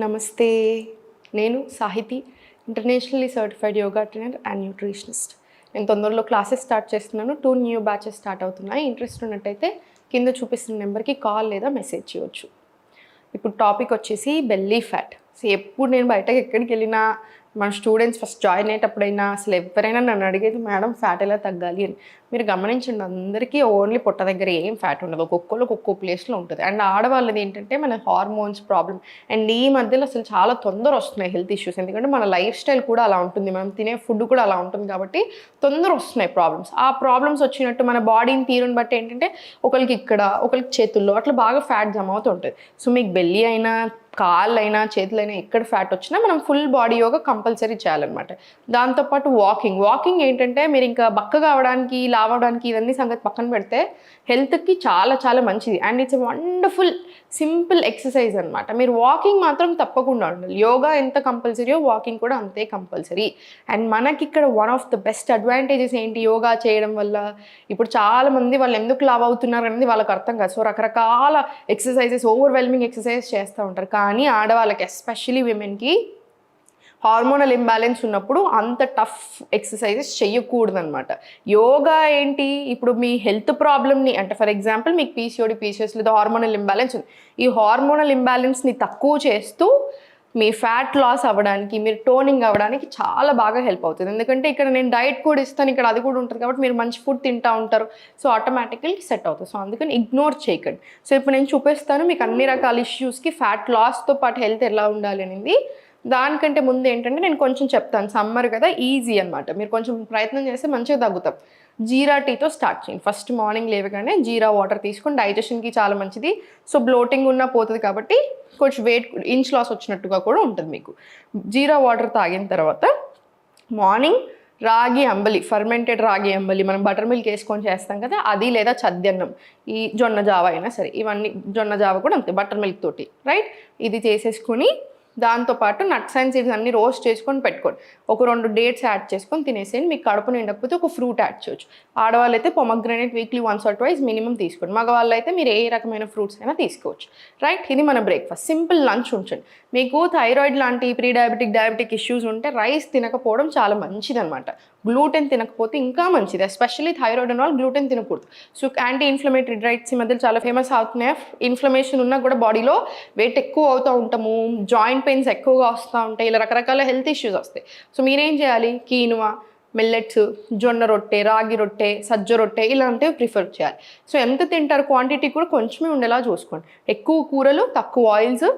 నమస్తే. నేను Sahithi, internationally certified yoga trainer and nutritionist. నేను తొందరలో క్లాసెస్ స్టార్ట్ చేస్తున్నాను. 2 న్యూ బ్యాచెస్ స్టార్ట్ అవుతున్నాయి. ఇంట్రెస్ట్ ఉన్నట్టయితే కింద చూపిస్తున్న నెంబర్కి కాల్ లేదా మెసేజ్ చేయవచ్చు. ఇప్పుడు టాపిక్ వచ్చేసి బెల్లీ ఫ్యాట్. సో ఎప్పుడు నేను బయటకు ఎక్కడికి వెళ్ళినా మన స్టూడెంట్స్ ఫస్ట్ జాయిన్ అయ్యేటప్పుడైనా అసలు ఎవరైనా నన్ను అడిగేది మేడం ఫ్యాట్ ఎలా తగ్గాలి అని. మీరు గమనించండి, అందరికీ ఓన్లీ పొట్ట దగ్గర ఏం ఫ్యాట్ ఉండదు, ఒక్కొక్కరికి ఒక్కో ప్లేస్లో ఉంటుంది. అండ్ ఆడవాళ్ళది ఏంటంటే మన హార్మోన్స్ ప్రాబ్లం అండ్ ఈ మధ్యలో అసలు చాలా తొందర వస్తున్నాయి హెల్త్ ఇష్యూస్. ఎందుకంటే మన లైఫ్ స్టైల్ కూడా అలా ఉంటుంది, మనం తినే ఫుడ్ కూడా అలా ఉంటుంది కాబట్టి తొందర వస్తున్నాయి ప్రాబ్లమ్స్. ఆ ప్రాబ్లమ్స్ వచ్చినట్టు మన బాడీని తీరుని బట్టి ఏంటంటే ఒకరికి ఇక్కడ, ఒకరికి చేతుల్లో అట్లా బాగా ఫ్యాట్ జమ అవుతూ ఉంటుంది. సో మీకు బెల్లీ అయినా, కాళ్ళైనా, చేతులైనా ఎక్కడ ఫ్యాట్ వచ్చినా మనం ఫుల్ బాడీ యోగా కంపల్సరీ చేయాలన్నమాట. దాంతోపాటు వాకింగ్ ఏంటంటే మీరు ఇంకా బక్కగా అవడానికి, లావడానికి ఇవన్నీ సంగతి పక్కన పెడితే హెల్త్కి చాలా చాలా మంచిది. And it's wonderful simple exercise అనమాట. మీరు వాకింగ్ మాత్రం తప్పకుండా ఉండాలి. యోగా ఎంత కంపల్సరీయో వాకింగ్ కూడా అంతే కంపల్సరీ. అండ్ మనకి ఇక్కడ one of the best advantages ఏంటి యోగా చేయడం వల్ల, ఇప్పుడు చాలామంది వాళ్ళు ఎందుకు లావ్ అవుతున్నారు అనేది వాళ్ళకి అర్థం కాదు. సో రకరకాల ఎక్సర్సైజెస్, ఓవర్వెల్మింగ్ ఎక్సర్సైజెస్ చేస్తూ ఉంటారు. కానీ ఆడవాళ్ళకి ఎస్పెషల్లీ విమెన్కి హార్మోనల్ ఇంబ్యాలెన్స్ ఉన్నప్పుడు అంత టఫ్ ఎక్సర్సైజెస్ చేయకూడదనమాట. యోగా ఏంటి, ఇప్పుడు మీ హెల్త్ ప్రాబ్లమ్ని అంటే ఫర్ ఎగ్జాంపుల్ మీకు పీసీఎస్ లేదా హార్మోనల్ ఇంబ్యాలెన్స్ ఉంది. ఈ హార్మోనల్ ఇంబ్యాలెన్స్ని తక్కువ చేస్తూ మీ ఫ్యాట్ లాస్ అవ్వడానికి, మీరు టోనింగ్ అవ్వడానికి చాలా బాగా హెల్ప్ అవుతుంది. ఎందుకంటే ఇక్కడ నేను డైట్ కూడా ఇస్తాను, ఇక్కడ అది కూడా ఉంటుంది కాబట్టి మీరు మంచి ఫుడ్ తింటూ ఉంటారు. సో ఆటోమేటికల్లీ సెట్ అవుతుంది. సో అందుకని ఇగ్నోర్ చేయకండి. సో ఇప్పుడు నేను చూపిస్తాను మీకు అన్ని రకాల ఇష్యూస్కి ఫ్యాట్ లాస్తో పాటు హెల్త్ ఎలా ఉండాలి అనేది. దానికంటే ముందు ఏంటంటే నేను కొంచెం చెప్తాను. సమ్మర్ కదా, ఈజీ అనమాట. మీరు కొంచెం ప్రయత్నం చేస్తే మంచిగా తగ్గుతాం. జీరా టీతో స్టార్ట్ చేయండి. ఫస్ట్ మార్నింగ్ లేవగానే జీరా వాటర్ తీసుకొని డైజెషన్కి చాలా మంచిది. సో బ్లోటింగ్ ఉన్నా పోతుంది కాబట్టి కొంచెం వెయిట్ ఇంచ్ లాస్ వచ్చినట్టుగా కూడా ఉంటుంది మీకు. జీరా వాటర్ తాగిన తర్వాత మార్నింగ్ రాగి అంబలి, ఫర్మెంటెడ్ రాగి అంబలి, మనం బటర్ మిల్క్ వేసుకొని చేస్తాం కదా అది, లేదా చద్దన్నం, ఈ జొన్న జావ అయినా సరే, ఇవన్నీ జొన్న జావ కూడా అంతే బటర్ మిల్క్ తోటి, రైట్. ఇది చేసేసుకొని దాంతోపాటు నట్స్ అండ్ సీడ్స్ అన్ని రోస్ట్ చేసుకొని పెట్టుకోండి. ఒక 2 డేట్స్ యాడ్ చేసుకొని తినేసేయండి. మీకు కడుపు నిండకపోతే ఒక ఫ్రూట్ యాడ్ చేయొచ్చు. ఆడవాళ్ళు అయితే పొమగ్రనేట్ వీక్లీ 1 or 2 మినిమం తీసుకోండి. మగవాళ్ళు అయితే మీరు ఏ రకమైన ఫ్రూట్స్ అయినా తీసుకోవచ్చు, రైట్. ఇది మన బ్రేక్ఫాస్ట్. సింపుల్ లంచ్ ఉంచండి. మీకు థైరాయిడ్ లాంటి ప్రీ డయాబెటిక్ ఇష్యూస్ ఉంటే రైస్ తినకపోవడం చాలా మంచిదనమాట. గ్లూటెన్ తినకపోతే ఇంకా మంచిది. ఎస్పెషల్లీ థైరాయిడ్ ఉన్న వాళ్ళు గ్లూటెన్ తినకూడదు. సో యాంటీ ఇన్ఫ్లమేటరీ డ్రైట్స్ ఈ మధ్యలో చాలా ఫేమస్ అవుతున్నాయి. ఇన్ఫ్లమేషన్ ఉన్నా కూడా బాడీలో వెయిట్ ఎక్కువ అవుతూ ఉంటాము, జాయింట్ పెయిన్స్ ఎక్కువగా వస్తూ ఉంటాయి, ఇలా రకరకాల హెల్త్ ఇష్యూస్ వస్తాయి. సో మీరేం చేయాలి, కీనువా, మిల్లెట్స్, జొన్న రొట్టె, రాగి రొట్టె, సజ్జ రొట్టె ఇలాంటివి ప్రిఫర్ చేయాలి. సో ఎంత తింటారు క్వాంటిటీ కూడా కొంచెమే ఉండేలా చూసుకోండి. ఎక్కువ కూరలు, తక్కువ ఆయిల్స్,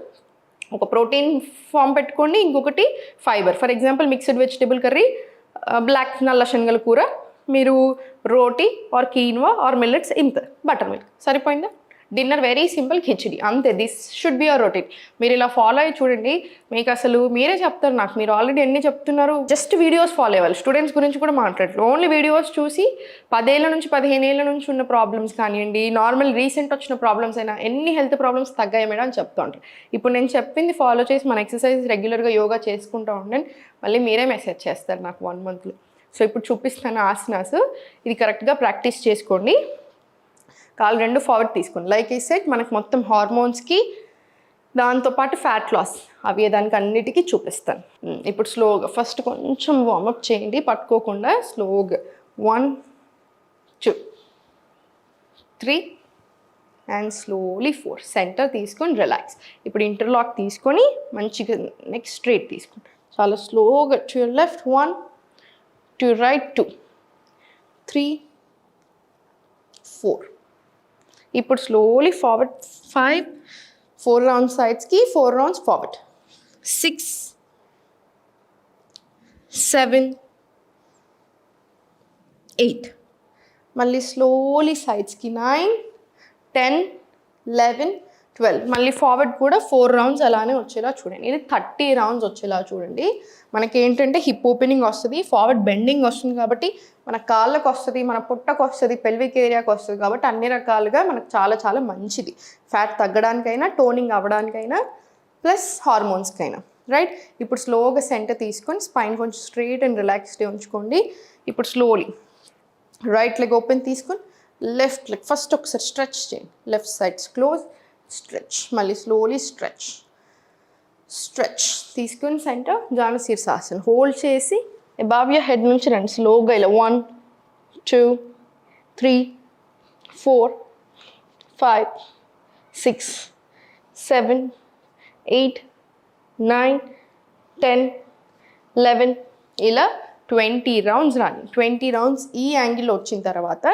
ఒక ప్రోటీన్ ఫామ్ పెట్టుకోండి, ఇంకొకటి fibre. For example mixed vegetable curry, black నల్ల శనగల కూర, మీరు roti or quinoa or millets, ఇంత బటర్ మిల్క్ సరిపోయిందా. డిన్నర్ వెరీ సింపుల్, కిచిడి, అంతే. This should be your routine. మీరు ఇలా ఫాలో అయ్యి చూడండి, మీకు అసలు మీరే చెప్తారు నాకు, మీరు ఆల్రెడీ ఎన్ని చెప్తున్నారు. జస్ట్ వీడియోస్ ఫాలో అవ్వాలి. స్టూడెంట్స్ గురించి కూడా మాట్లాడలేదు. ఓన్లీ వీడియోస్ చూసి 10 ఏళ్ళ నుంచి 15 ఏళ్ళ నుంచి ఉన్న ప్రాబ్లమ్స్ కానివ్వండి, నార్మల్ రీసెంట్ వచ్చిన ప్రాబ్లమ్స్ అయినా, ఎన్ని హెల్త్ ప్రాబ్లమ్స్ తగ్గాయి మేడం అని చెప్తూ ఉంటారు. ఇప్పుడు నేను చెప్పింది ఫాలో చేసి మన ఎక్సర్సైజ్ రెగ్యులర్గా యోగా చేసుకుంటూ ఉండండి. మళ్ళీ మీరే మెసేజ్ చేస్తారు నాకు 1 monthలో. సో ఇప్పుడు చూపిస్తాను ఆసనాస్. ఇది కరెక్ట్గా ప్రాక్టీస్ చేసుకోండి. కాళ్ళు 2 ఫార్వర్డ్ తీసుకోండి. లైక్ ఈ సెట్ మనకు మొత్తం హార్మోన్స్కి, దాంతోపాటు ఫ్యాట్ లాస్, అవి దానికి అన్నిటికీ చూపిస్తాను. ఇప్పుడు స్లోగా ఫస్ట్ కొంచెం వార్మప్ చేయండి, పట్టుకోకుండా స్లోగా. 1 2 3 అండ్ స్లోలీ 4. సెంటర్ తీసుకొని రిలాక్స్. ఇప్పుడు ఇంటర్లాక్ తీసుకొని మంచిగా నెక్స్ట్ స్ట్రైట్ తీసుకోండి. చాలా స్లోగా. To your left 1, to your right 2, 3 4. ఇప్పుడు స్లోలీ ఫార్వర్డ్ 5, 4 రౌండ్స్ సైడ్స్కి, 4 రౌండ్స్ ఫార్వర్డ్, 6 7 8. మళ్ళీ స్లోలీ సైడ్స్కి 9 10 11 12. మళ్ళీ ఫార్వర్డ్ కూడా 4 రౌండ్స్ అలానే వచ్చేలా చూడండి. ఇది 30 రౌండ్స్ వచ్చేలా చూడండి. మనకి ఏంటంటే హిప్ ఓపెనింగ్ వస్తుంది, ఫార్వర్డ్ బెండింగ్ వస్తుంది కాబట్టి మన కాళ్ళకు వస్తుంది, మన పుట్టకు వస్తుంది, పెల్విక్ ఏరియాకి వస్తుంది కాబట్టి అన్ని రకాలుగా మనకు చాలా చాలా మంచిది. ఫ్యాట్ తగ్గడానికైనా, టోనింగ్ అవ్వడానికైనా, ప్లస్ హార్మోన్స్కైనా, రైట్. ఇప్పుడు స్లోగా సెంటర్ తీసుకొని స్పైన్ కొంచెం స్ట్రైట్ అండ్ రిలాక్స్డ్ ఉంచుకోండి. ఇప్పుడు స్లోలీ రైట్ లెగ్ ఓపెన్ తీసుకొని లెఫ్ట్ లెగ్ ఫస్ట్ ఒకసారి స్ట్రెచ్ చేయండి. లెఫ్ట్ సైడ్స్ క్లోజ్, స్ట్రెచ్, మళ్ళీ స్లోలీ స్ట్రెచ్, స్ట్రెచ్ తీసుకుని సెంటర్ జాను శీర్షాసన్ హోల్డ్ చేసి అబవ్ యువర్ హెడ్ నుంచి రండి స్లోగా ఇలా 1 2 3 4 5 6 7 8 9 10 11 ఇలా 20 రౌండ్స్ రాని 20 రౌండ్స్ ఈ యాంగిల్లో వచ్చిన తర్వాత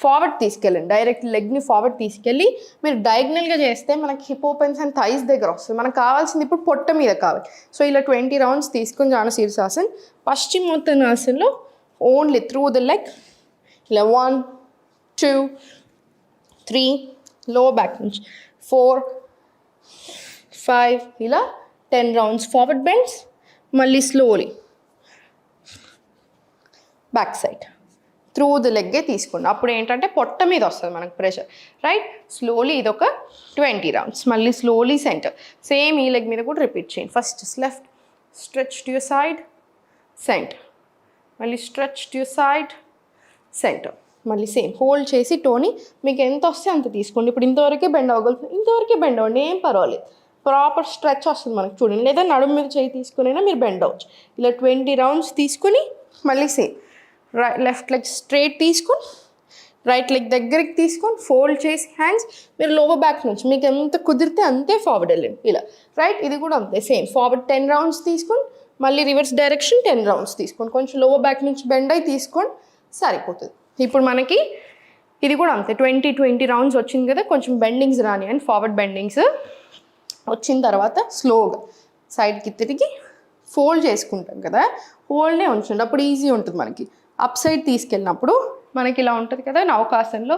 ఫార్వర్డ్ తీసుకెళ్ళండి డైరెక్ట్ లెగ్ని ఫార్వర్డ్ తీసుకెళ్ళి మీరు డయాగ్నల్గా చేస్తే మనకి హిప్ ఓపెన్స్ అండ్ థైస్ దగ్గర వస్తుంది మనకు కావాల్సింది ఇప్పుడు పొట్ట మీద కావాలి సో ఇలా 20 రౌండ్స్ తీసుకుని జాను శీర్షాసన్ పశ్చిమోత్తనాసన్లో ఓన్లీ త్రూ ద లెగ్ ఇలా 1 2 3 లో బ్యాక్ నుంచి 4 5 ఇలా 10 రౌండ్స్ ఫార్వర్డ్ బెండ్స్ మళ్ళీ slowly back side through the లెగ్గే తీసుకోండి అప్పుడు ఏంటంటే పొట్ట మీద వస్తుంది మనకు ప్రెషర్ రైట్ స్లోలీ ఇదొక 20 రౌండ్స్ మళ్ళీ స్లోలీ సెంటర్ సేమ్ ఈ లెగ్ మీద కూడా రిపీట్ చేయండి first left stretch to your side centre మళ్ళీ stretch to your side centre మళ్ళీ సేమ్ హోల్డ్ చేసి టోని మీకు ఎంత వస్తే అంత తీసుకోండి ఇప్పుడు ఇంతవరకే బెండ్ అవ్వగలుగుతుంది ఇంతవరకే బెండ్ అవ్వండి ఏం పర్వాలేదు ప్రాపర్ స్ట్రెచ్ వస్తుంది మనకు చూడండి లేదా నడుము మీద చేయి తీసుకునైనా మీరు బెండ్ అవ్వచ్చు ఇలా 20 రౌండ్స్ తీసుకుని మళ్ళీ సేమ్ లెఫ్ట్ లెగ్ స్ట్రైట్ తీసుకొని రైట్ లెగ్ దగ్గరికి తీసుకొని ఫోల్డ్ చేసి హ్యాండ్స్ మీరు లోవర్ బ్యాక్ నుంచి మీకు ఎంత కుదిరితే అంతే ఫార్వర్డ్ వెళ్ళండి ఇలా రైట్ ఇది కూడా అంతే సేమ్ ఫార్వర్డ్ 10 రౌండ్స్ తీసుకొని మళ్ళీ రివర్స్ డైరెక్షన్ 10 రౌండ్స్ తీసుకొని కొంచెం లోవర్ బ్యాక్ నుంచి బెండ్ అయి తీసుకొని సరిపోతుంది ఇప్పుడు మనకి ఇది కూడా అంతే 20 రౌండ్స్ వచ్చింది కదా కొంచెం బెండింగ్స్ రాని అండ్ ఫార్వర్డ్ బెండింగ్స్ వచ్చిన తర్వాత స్లోగా సైడ్కి తిరిగి ఫోల్డ్ చేసుకుంటాం కదా హోల్డ్నే ఉంచండి అప్పుడు ఈజీ ఉంటుంది మనకి అప్ సైడ్ తీసుకెళ్ళినప్పుడు మనకి ఇలా ఉంటుంది కదా నౌకాసన్లో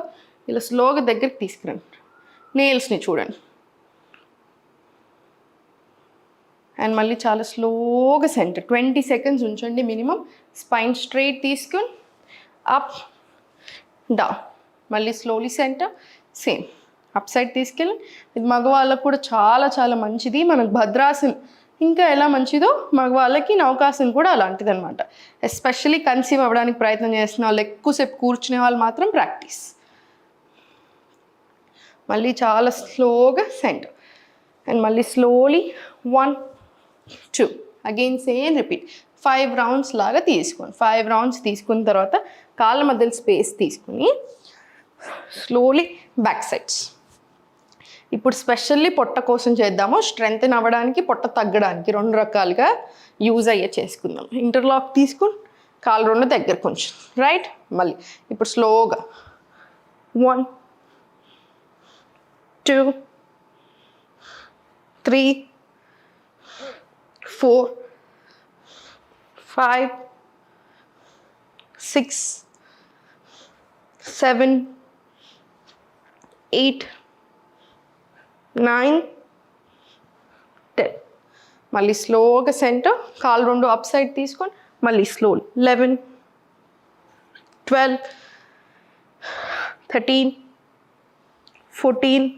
ఇలా స్లోగా దగ్గరికి తీసుకురండి నెయిల్స్ని చూడండి అండ్ మళ్ళీ చాలా స్లోగా సెంటర్ 20 సెకండ్స్ ఉంచండి మినిమం స్పైన్ స్ట్రైట్ తీసుకుని అప్ డౌన్ మళ్ళీ slowly centre same up side తీసుకెళ్ళి ఇది మగవాళ్ళకు కూడా చాలా చాలా మంచిది మనకు భద్రాసన్ ఇంకా ఎలా మంచిదో మగవాళ్ళకి నౌకాసన్ కూడా అలాంటిది అనమాట ఎస్పెషల్లీ కన్సీవ్ అవ్వడానికి ప్రయత్నం చేస్తున్న వాళ్ళు ఎక్కువసేపు కూర్చునే వాళ్ళు మాత్రం ప్రాక్టీస్ మళ్ళీ చాలా స్లోగా సెంటర్ అండ్ మళ్ళీ slowly 1 2 again same repeat 5 rounds లాగా తీసుకోండి 5 రౌండ్స్ తీసుకున్న తర్వాత కాళ్ళ మధ్యలో స్పేస్ తీసుకుని స్లోలీ బ్యాక్ సైడ్స్ ఇప్పుడు స్పెషల్లీ పొట్ట కోసం చేద్దాము స్ట్రెంగ్త్ అవ్వడానికి పొట్ట తగ్గడానికి 2 రకాలుగా యూజ్ అయ్యే చేసుకుందాం ఇంటర్లాక్ తీసుకుని కాళ్ళు 2 దగ్గర కొంచెం రైట్ మళ్ళీ ఇప్పుడు స్లోగా 1 2 3 4 5 6 7 8 9 10 మళ్ళీ స్లోగా సెంటర్ కాళ్ళు 2 అప్ సైడ్ తీసుకొని మళ్ళీ స్లో 11 12 13 14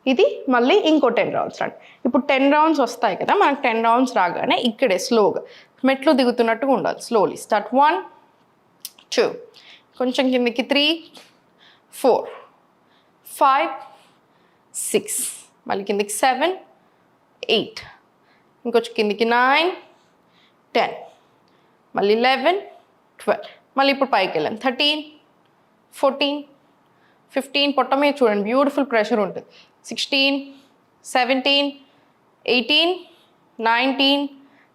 ఇది మళ్ళీ ఇంకో 10 రౌండ్స్ రండి ఇప్పుడు 10 రౌండ్స్ వస్తాయి కదా మనకు 10 రౌండ్స్ రాగానే ఇక్కడే స్లోగా మెట్లు దిగుతున్నట్టుగా ఉండాలి స్లోలీ స్టార్ట్ 1 2 కొంచెం కిందకి 3 4 5 6 మళ్ళీ కిందకి 7 8 ఇంకొంచెం కిందకి 9 10 మళ్ళీ 11 12 మళ్ళీ ఇప్పుడు పైకి వెళ్ళాను 13 14 15 పొట్ట మీద చూడండి బ్యూటిఫుల్ ప్రెషర్ ఉంటుంది 16 17 18 19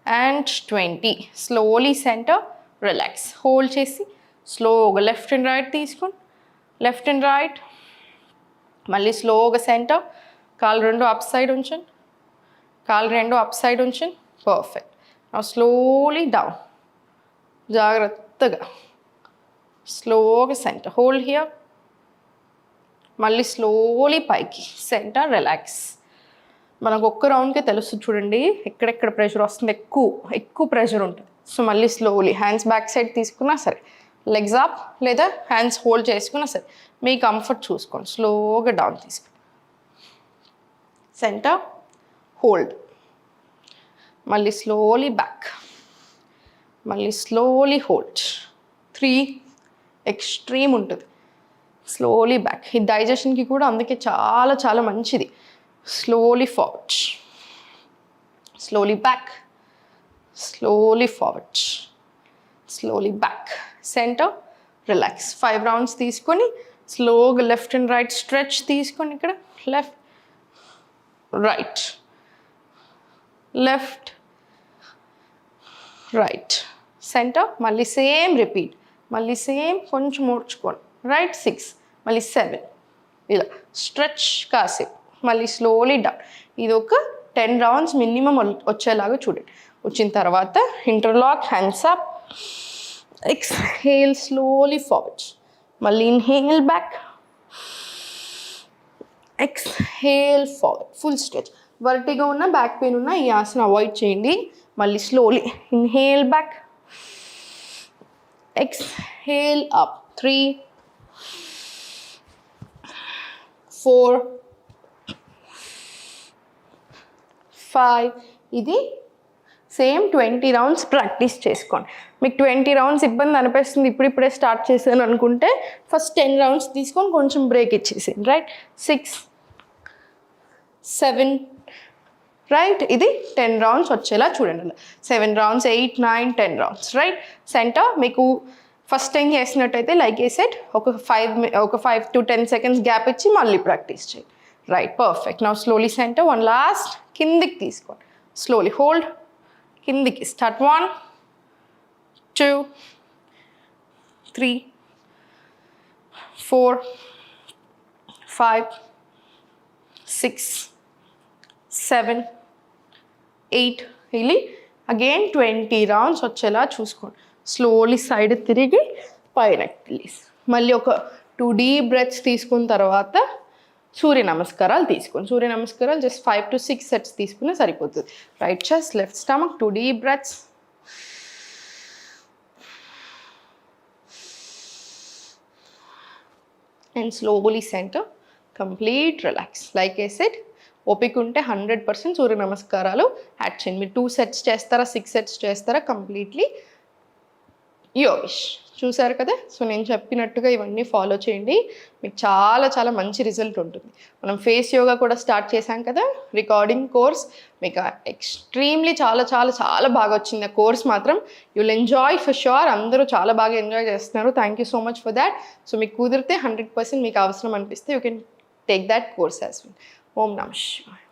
and 20 slowly centre relax hold చేసి స్లోగా లెఫ్ట్ అండ్ రైట్ తీసుకోండి లెఫ్ట్ అండ్ రైట్ మళ్ళీ స్లోగా సెంటర్ కాళ్ళు 2 అప్ సైడ్ ఉంచండి కాళ్ళు 2 అప్ సైడ్ ఉంచండి పర్ఫెక్ట్ స్లోలీ డౌన్ జాగ్రత్తగా స్లోగా సెంటర్ హోల్డ్ హియర్ మళ్ళీ స్లోలీ పైకి సెంటర్ రిలాక్స్ మనకు ఒక్క రౌండ్కే తెలుస్తుంది చూడండి ఎక్కడెక్కడ ప్రెషర్ వస్తుంది ఎక్కువ ప్రెషర్ ఉంటుంది సో మళ్ళీ స్లోలీ హ్యాండ్స్ బ్యాక్ సైడ్ తీసుకున్నా సరే లెగ్స్ అప్ లేదా హ్యాండ్స్ హోల్డ్ చేసుకున్నా సరే మీ కంఫర్ట్ చూసుకోండి స్లోగా డౌన్ తీసుకోండి సెంటర్ హోల్డ్ మళ్ళీ స్లోలీ బ్యాక్ మళ్ళీ స్లోలీ హోల్డ్ 3 ఎక్స్ట్రీమ్ ఉంటుంది స్లోలీ బ్యాక్ ఈ డైజెషన్కి కూడా అందుకే చాలా చాలా మంచిది slowly forward slowly back, slowly forward, slowly back, center, relax. 5 rounds తీసుకొని స్లోగా లెఫ్ట్ అండ్ రైట్ స్ట్రెచ్ తీసుకొని ఇక్కడ left right left right centre, మళ్ళీ సేమ్ రిపీట్, మళ్ళీ సేమ్ కొంచెం మూడ్చుకోండి, రైట్ 6, మళ్ళీ 7, ఇలా స్ట్రెచ్ కాసేపు, మళ్ళీ స్లోలీ డౌన్. ఇది ఒక 10 రౌండ్స్ మినిమం వచ్చేలాగా చూడండి. వచ్చిన తర్వాత interlock, hands up, exhale slowly forward, మళ్ళీ inhale back, exhale forward, full stretch. వర్టిగా ఉన్న బ్యాక్ పెయిన్ ఉన్న ఈ ఆసన అవాయిడ్ చేయండి. మళ్ళీ slowly inhale back, exhale up, 3, 4, 5. ఇది సేమ్ 20 రౌండ్స్ ప్రాక్టీస్ చేసుకోండి. మీకు 20 రౌండ్స్ ఇబ్బంది అనిపిస్తుంది, ఇప్పుడిప్పుడే స్టార్ట్ చేశాను అనుకుంటే ఫస్ట్ 10 రౌండ్స్ తీసుకొని కొంచెం బ్రేక్ ఇచ్చేసేయండి, రైట్ 6, 7, రైట్. ఇది 10 రౌండ్స్ వచ్చేలా చూడండి. 7 రౌండ్స్, 8, 9, 10 రౌండ్స్, రైట్. సెంటర్ మీకు ఫస్ట్ టైం చేసినట్టయితే లైక్ ఏ సెట్ ఒక 5 to 10 సెకండ్స్ గ్యాప్ ఇచ్చి మళ్ళీ ప్రాక్టీస్ చేయండి, right. Perfect. Now slowly centre, one last, కిందికి తీసుకోండి, స్లోలీ హోల్డ్, కిందికి స్టార్ట్. 1, 2, 3, 4, 5, 6, 7, 8. వెళ్ళి అగైన్ 20 రౌండ్స్ వచ్చేలా చూసుకోండి. స్లోలీ సైడ్ తిరిగి పైన రిలీజ్. మళ్ళీ ఒక 2 డీప్ బ్రెత్స్ తీసుకున్న తర్వాత సూర్య నమస్కారాలు తీసుకోండి. సూర్య నమస్కారాలు జస్ట్ 5 to 6 సెట్స్ తీసుకున్నా సరిపోతుంది. Right chest, left stomach, 2 deep breaths. And slowly centre, complete relax. Like A set ఓపిక ఉంటే 100% సూర్య నమస్కారాలు యాడ్ చేయండి. మీరు 2 సెట్స్ చేస్తారా, 6 సెట్స్ చేస్తారా, కంప్లీట్లీ యోగిష్. చూసారు కదా. సో నేను చెప్పినట్టుగా ఇవన్నీ ఫాలో చేయండి, మీకు చాలా చాలా మంచి రిజల్ట్ ఉంటుంది. మనం ఫేస్ యోగా కూడా స్టార్ట్ చేశాం కదా, రికార్డింగ్ కోర్స్. మీకు ఎక్స్ట్రీమ్లీ చాలా చాలా చాలా బాగా వచ్చింది ఆ కోర్స్ మాత్రం. You will enjoy for sure. అందరూ చాలా బాగా ఎంజాయ్ చేస్తున్నారు. Thank you so much for that. So మీకు కుదిరితే 100% మీకు అవసరం అనిపిస్తే you can take that course as well. ఓం నమః శివాయ.